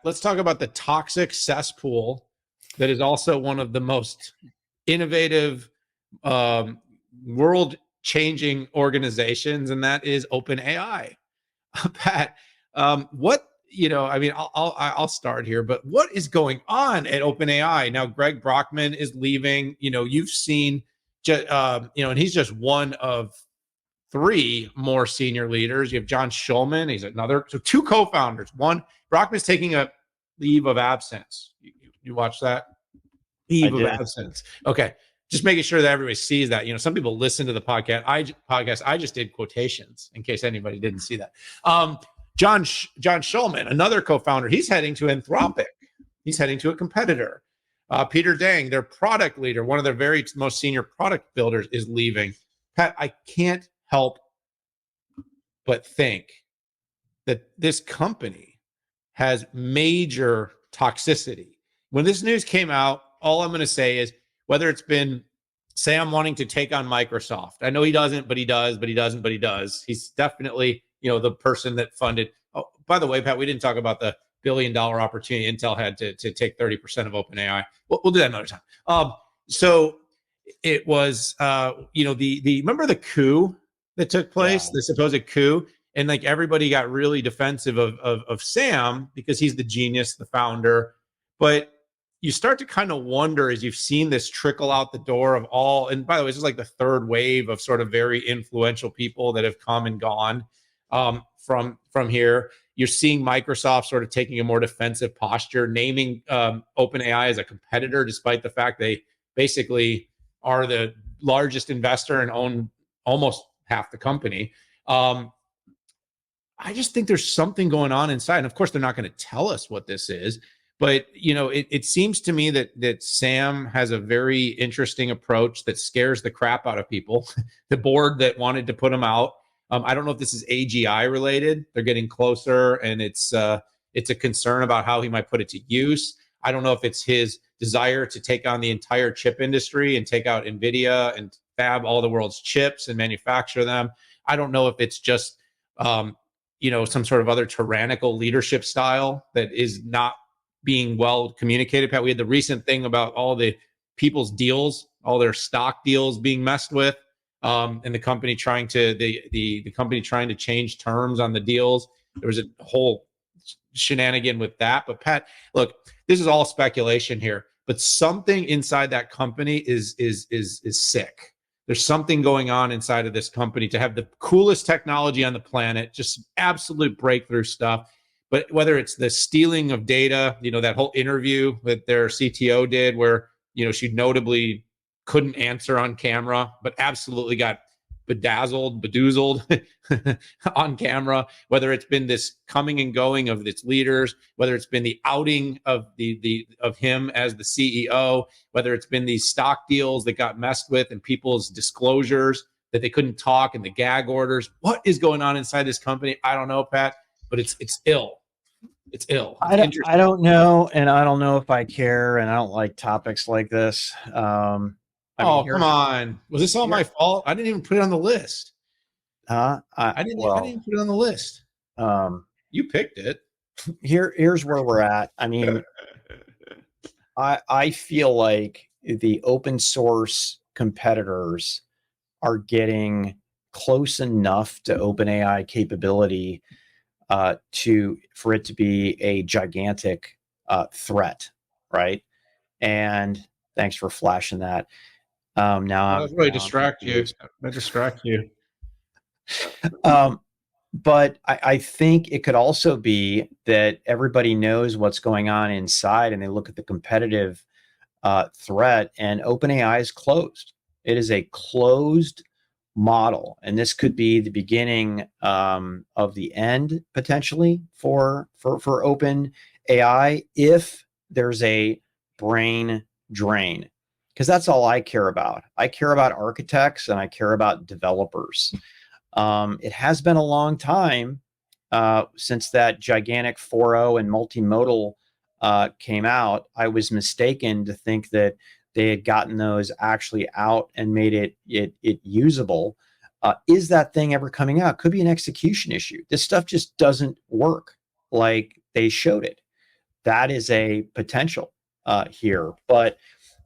Let's talk about the toxic cesspool that is also one of the most innovative, world-changing organizations, and that is OpenAI. Pat, I'll start here, but what is going on at OpenAI now? Greg Brockman is leaving. You've seen, and he's just one of three more senior leaders. You have John Schulman. He's another. So two co-founders. One, Brockman's taking a leave of absence. You watch that? Leave of absence. Okay. Just making sure that everybody sees that. Some people listen to the podcast. I just did quotations in case anybody didn't see that. John Schulman, another co-founder, he's heading to Anthropic. He's heading to a competitor. Peter Dang, their product leader, one of their very most senior product builders, is leaving. Pat, I can't help but think that this company has major toxicity. When this news came out, all I'm going to say is whether it's been Sam wanting to take on Microsoft. I know he doesn't, but he does, but he doesn't, but he does. He's definitely, the person that funded. Oh, by the way, Pat, we didn't talk about the $1 billion opportunity Intel had to take 30% of OpenAI. We'll do that another time. So it was, remember the coup that took place, the supposed coup, and like everybody got really defensive of Sam because he's the genius, the founder. But you start to kind of wonder as you've seen this trickle out the door of all, and by the way, this is like the third wave of sort of very influential people that have come and gone from here. You're seeing Microsoft sort of taking a more defensive posture, naming OpenAI as a competitor, despite the fact they basically are the largest investor and own almost half the company. I just think there's something going on inside. And of course, they're not going to tell us what this is. But, it seems to me that Sam has a very interesting approach that scares the crap out of people. The board that wanted to put him out. I don't know if this is AGI related. They're getting closer, and it's a concern about how he might put it to use. I don't know if it's his desire to take on the entire chip industry and take out NVIDIA and fab all the world's chips and manufacture them. I don't know if it's just, some sort of other tyrannical leadership style that is not being well communicated. Pat, we had the recent thing about all the people's deals, all their stock deals being messed with, and the company trying to the company trying to change terms on the deals. There was a whole shenanigan with that. But Pat, look, this is all speculation here, but something inside that company is sick. There's something going on inside of this company to have the coolest technology on the planet, just absolute breakthrough stuff. But whether it's the stealing of data, that whole interview that their CTO did where, she notably couldn't answer on camera, but absolutely got bedazzled on camera, whether it's been this coming and going of its leaders, whether it's been the outing of of him as the CEO, whether it's been these stock deals that got messed with and people's disclosures that they couldn't talk and the gag orders. What is going on inside this company? I don't know, Pat, but it's ill. It's ill. It's I don't know, and I don't know if I care, and I don't like topics like this. Come on. Was this all my fault? I didn't even put it on the list. I didn't even put it on the list. You picked it. Here's where we're at. I mean, I feel like the open source competitors are getting close enough to OpenAI capability for it to be a gigantic threat, right? And thanks for flashing that. Now I'll really distract you. I distract you. But I think it could also be that everybody knows what's going on inside, and they look at the competitive threat, and OpenAI is closed. It is a closed model, and this could be the beginning of the end potentially for OpenAI if there's a brain drain, because that's all I care about. I care about architects and I care about developers. It has been a long time since that gigantic 4.0 and multimodal came out. I was mistaken to think that they had gotten those actually out and made it usable. Is that thing ever coming out? Could be an execution issue. This stuff just doesn't work like they showed it. that is a potential here. But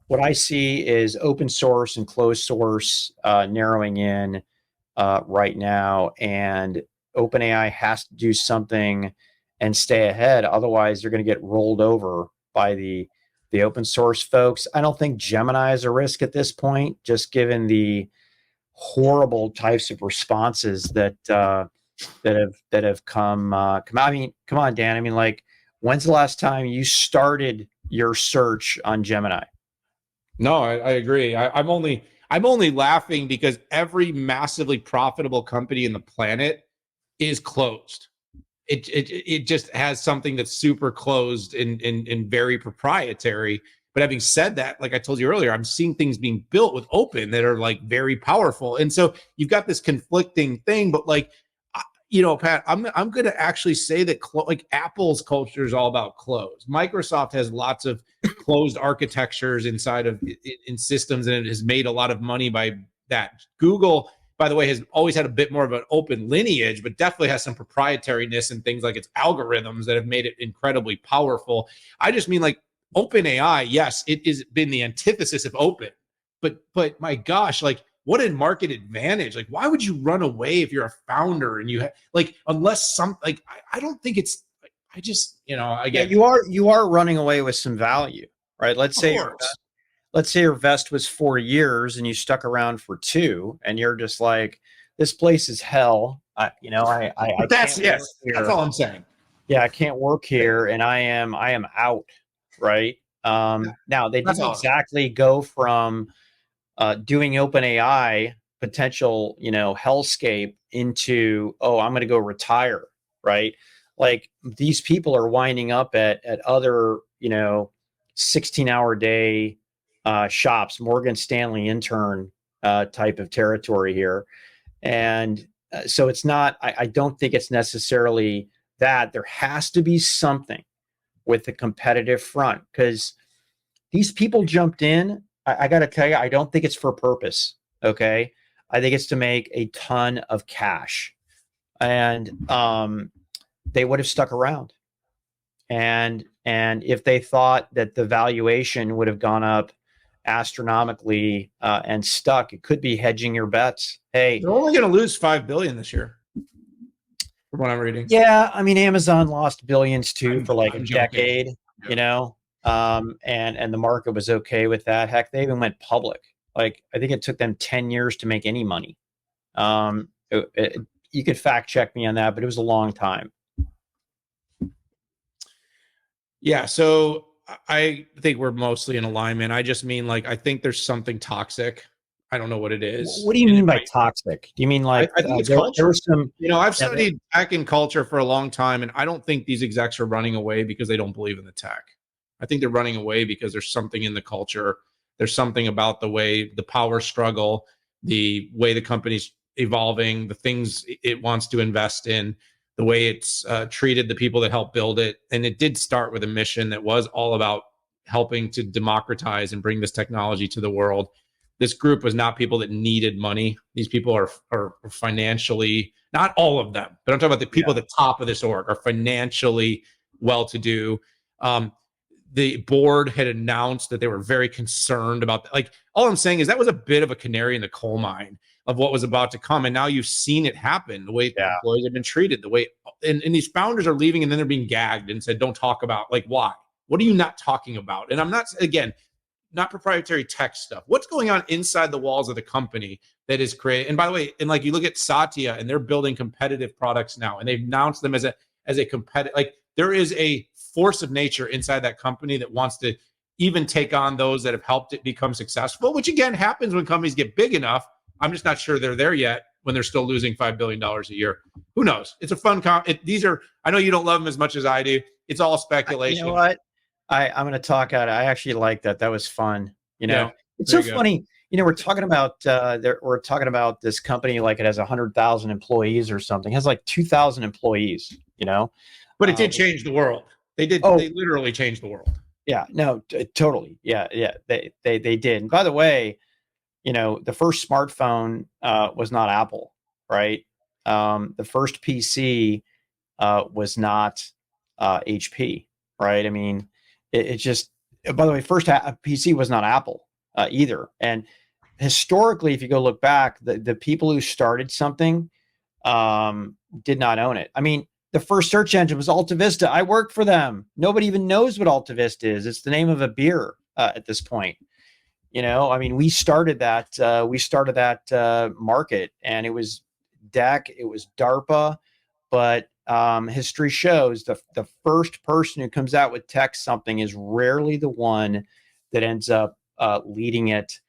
what I see is open source and closed source narrowing in right now, and OpenAI has to do something and stay ahead. Otherwise, they're going to get rolled over by the open source folks. I don't think Gemini is a risk at this point, just given the horrible types of responses that have come out. I mean, come on, Dan. I mean, like, when's the last time you started your search on Gemini? No, I agree. I'm only laughing because every massively profitable company in the planet is closed. It just has something that's super closed and very proprietary. But having said that, like I told you earlier, I'm seeing things being built with open that are like very powerful. And so you've got this conflicting thing, but like, Pat, I'm going to actually say that like Apple's culture is all about closed. Microsoft has lots of closed architectures inside of in systems, and it has made a lot of money by that. Google, by the way, has always had a bit more of an open lineage, but definitely has some proprietariness and things like its algorithms that have made it incredibly powerful. I just mean like OpenAI, yes, it has been the antithesis of open, but my gosh, like what a market advantage. Like, why would you run away if you're a founder and you have like, unless some like, I don't think it's, I just, again, you are running away with some value, right? Let's say your vest was 4 years and you stuck around for 2, and you're just like, this place is hell. I that's, can't yes, that's all I'm saying. Yeah, I can't work here, and I am out, right? Now they didn't exactly go from doing OpenAI potential, hellscape into, oh, I'm going to go retire, right? Like these people are winding up at other, 16-hour day shops, Morgan Stanley intern type of territory here. And so it's not, I don't think it's necessarily that. There has to be something with the competitive front, because these people jumped in. I got to tell you, I don't think it's for purpose. Okay. I think it's to make a ton of cash. And they would have stuck around. And if they thought that the valuation would have gone up astronomically and stuck, it could be hedging your bets. Hey, they're only going to lose $5 billion this year, from what I'm reading. Yeah, I mean, Amazon lost billions too for like a decade, yeah. And the market was okay with that. Heck, they even went public. Like, I think it took them 10 years to make any money. You could fact check me on that, but it was a long time. Yeah, so I think we're mostly in alignment. I just mean like I think there's something toxic. I don't know what it is. What do you mean by toxic? Do you mean like I think it's culture? There was some, I've studied tech and culture for a long time, and I don't think these execs are running away because they don't believe in the tech. I think they're running away because there's something in the culture. There's something about the way the power struggle, the way the company's evolving, the things it wants to invest in, the way it's treated the people that help build it. And it did start with a mission that was all about helping to democratize and bring this technology to the world. This group was not people that needed money. These people are financially, not all of them, but I'm talking about the people at the top of this org are financially well-to-do. The board had announced that they were very concerned about that. Like, all I'm saying is that was a bit of a canary in the coal mine of what was about to come. And now you've seen it happen, the way employees have been treated, the way, and these founders are leaving and then they're being gagged and said, don't talk about, like, why? What are you not talking about? And I'm not, again, not proprietary tech stuff. What's going on inside the walls of the company that is created? And by the way, and like you look at Satya and they're building competitive products now, and they've announced them as a competitive, like there is a force of nature inside that company that wants to even take on those that have helped it become successful, which again happens when companies get big enough. I'm just not sure they're there yet when they're still losing $5 billion a year. Who knows? It's a fun these are, I know you don't love them as much as I do. It's all speculation. You know what? I'm going to talk out. I actually like that. That was fun. It's so funny. We're talking about we're talking about this company like it has 100,000 employees or something. It has like 2,000 employees. But it did change the world. They did. They literally changed the world. Yeah. No. Totally. Yeah. They did. And by the way, the first smartphone was not Apple, right? The first PC was not HP. right? I mean, it just, by the way, first PC was not Apple either. And historically, if you go look back, the people who started something did not own it. I mean, the first search engine was Alta Vista. I worked for them. Nobody even knows what Alta Vista is. It's the name of a beer at this point. I mean, we started that. Market, and it was DEC, it was DARPA, but history shows the first person who comes out with tech something is rarely the one that ends up leading it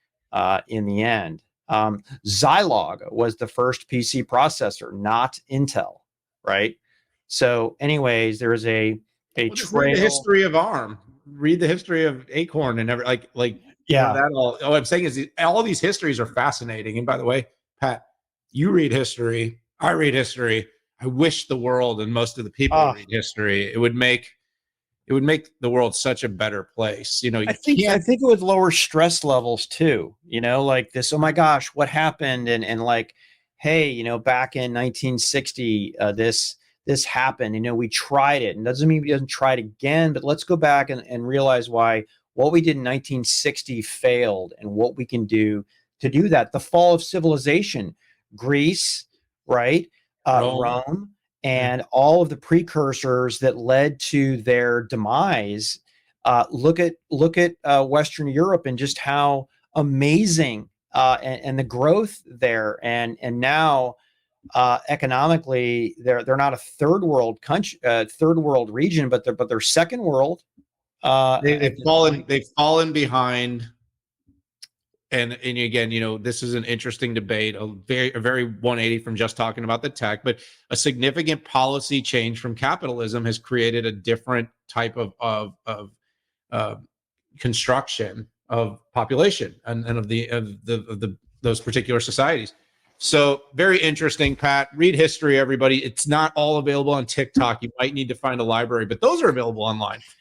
in the end. Zilog was the first PC processor, not Intel, right? So, anyways, there is a Just read the trail. history of ARM. Read the history of Acorn and Yeah. that all. All I'm saying is all these histories are fascinating. And by the way, Pat, you read history. I read history. I wish the world and most of the people read history. It would make the world such a better place. You I think it would lower stress levels too. Like this. Oh my gosh, what happened? And like, hey, back in 1960, this happened. We tried it, and doesn't mean we doesn't try it again. But let's go back and realize why what we did in 1960 failed, and what we can do to do that. The fall of civilization, Greece, right? Rome, and all of the precursors that led to their demise. Look at Western Europe and just how amazing and the growth there, and now economically they're not a third world country, third world region, but they're second world. They've fallen behind. And again, this is an interesting debate, a very 180 from just talking about the tech, but a significant policy change from capitalism has created a different type of construction of population and of those particular societies. So very interesting, Pat. Read history, everybody. It's not all available on TikTok. You might need to find a library, but those are available online.